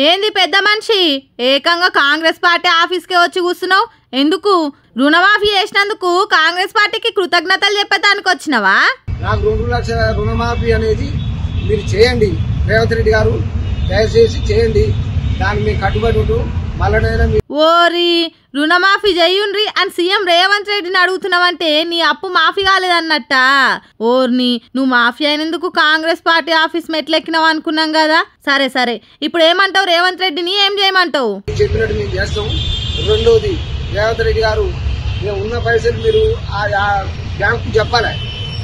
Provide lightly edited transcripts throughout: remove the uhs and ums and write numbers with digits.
ఏంది పెద్ద మనిషి ఏకంగా కాంగ్రెస్ పార్టీ ఆఫీస్కే వచ్చి కూర్చున్నావు? ఎందుకు? రుణమాఫీ చేసినందుకు కాంగ్రెస్ పార్టీకి కృతజ్ఞతలు చెప్పేదానికి వచ్చినవా? నాకు 2 లక్షల రుణమాఫీ అనేది మీరు చేయండి రేవంత్ రెడ్డి గారు, దయచేసి చేయండి. దాన్ని మీకు కట్టుబడి ఉంటూ మళ్ళీ ఓరి రుణమాఫీ చెయ్యుండ్రి అని సీఎం రేవంత్ రెడ్డిని అడుగుతున్నావంటే నీ అప్పు మాఫీ కాలేదన్నట్ట. ఓర్ని నువ్వు మాఫీ అయినందుకు కాంగ్రెస్ పార్టీ ఆఫీస్ మెట్లెక్కినావు అనుకున్నాం కదా. సరే సరే ఇప్పుడు ఏమంటావు? రేవంత్ రెడ్డిని ఏం చేయమంటావు? చెప్పినట్టు మేము చేస్తాం. రెండోది, రేవంత్ రెడ్డి గారు మేము ఉన్న పైసలు మీరు బ్యాంకు చెప్పాలి.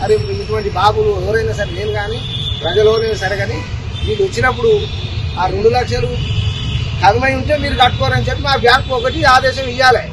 అరే ఇటువంటి బాబులు ఎవరైనా సరే, నేను కానీ ప్రజలోనే సరే, కానీ మీకు వచ్చినప్పుడు ఆ 2 లక్షలు కదమై ఉంటే మీరు కట్టుకోరని చెప్పి మా బ్యాంకు ఒకటి ఆదేశం ఇవ్వాలి.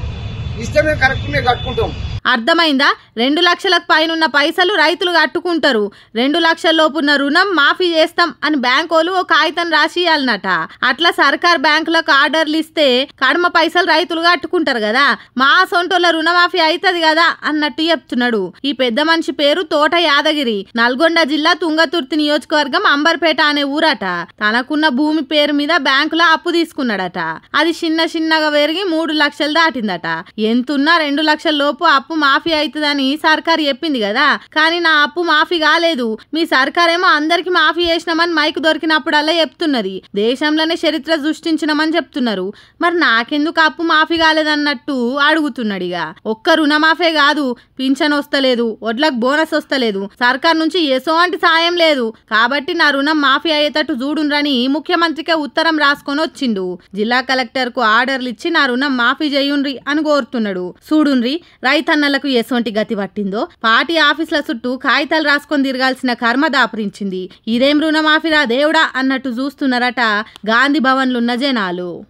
ఇస్తే మేము కరెక్ట్ మేము కట్టుకుంటాం. అర్థమైందా? 2 లక్షలకు పైన పైసలు రైతులు కట్టుకుంటారు. 2 లక్షల లోపున్న రుణం మాఫీ చేస్తాం అని బ్యాంకోలు ఓ కాగితం రాసి ఇవ్వాలన్నట. అట్లా సర్కార్ బ్యాంకులకు ఆర్డర్లు ఇస్తే కడమ పైసలు రైతులు కట్టుకుంటారు కదా. మా సొంటోళ్ళ రుణమాఫీ అవుతుంది కదా అన్నట్టు చెప్తున్నాడు. ఈ పెద్ద మనిషి పేరు తోట యాదగిరి, నల్గొండ జిల్లా తుంగతుర్తి నియోజకవర్గం అంబర్పేట అనే ఊరట. తనకున్న భూమి పేరు మీద బ్యాంకులో అప్పు తీసుకున్నాడట. అది చిన్నగా పెరిగి 3 లక్షలు దాటిందట. ఎంతున్నా 2 లక్షల లోపు అప్పు మాఫీ అవుతుందని సర్కారు చెప్పింది కదా. కానీ నా అప్పు మాఫీ కాలేదు. మీ సర్కారేమో అందరికి మాఫీ చేసినామని మైకు దొరికినప్పుడల్లా చెప్తున్నది. దేశంలోనే చరిత్ర సృష్టించినామని చెప్తున్నారు. మరి నాకెందుకు అప్పు మాఫీ కాలేదన్నట్టు అడుగుతున్నాడు. ఇక ఒక్క రుణమాఫీ కాదు, పింఛన్ వస్తలేదు, వడ్లకు బోనస్ వస్తలేదు, సర్కార్ నుంచి ఎసోంటి సాయం లేదు. కాబట్టి నా రుణం మాఫీ అయ్యేటట్టు చూడుండ్రని ముఖ్యమంత్రికే ఉత్తరం రాసుకొని వచ్చిండు. జిల్లా కలెక్టర్ కు ఆర్డర్లు ఇచ్చి నా రుణం మాఫీ చేయుండ్రి అని కోరుతున్నాడు. చూడుండ్రి రైతన్నలకు ఎసోంటి గతి పట్టిందో. పార్టీ ఆఫీసుల చుట్టూ కాగితాలు రాసుకొని తిరగాల్సిన కర్మ దాపరించింది. ఇదేం రుణమాఫీరా దేవుడా అన్నట్టు చూస్తున్నారట గాంధీ భవన్లున్న జనాలు.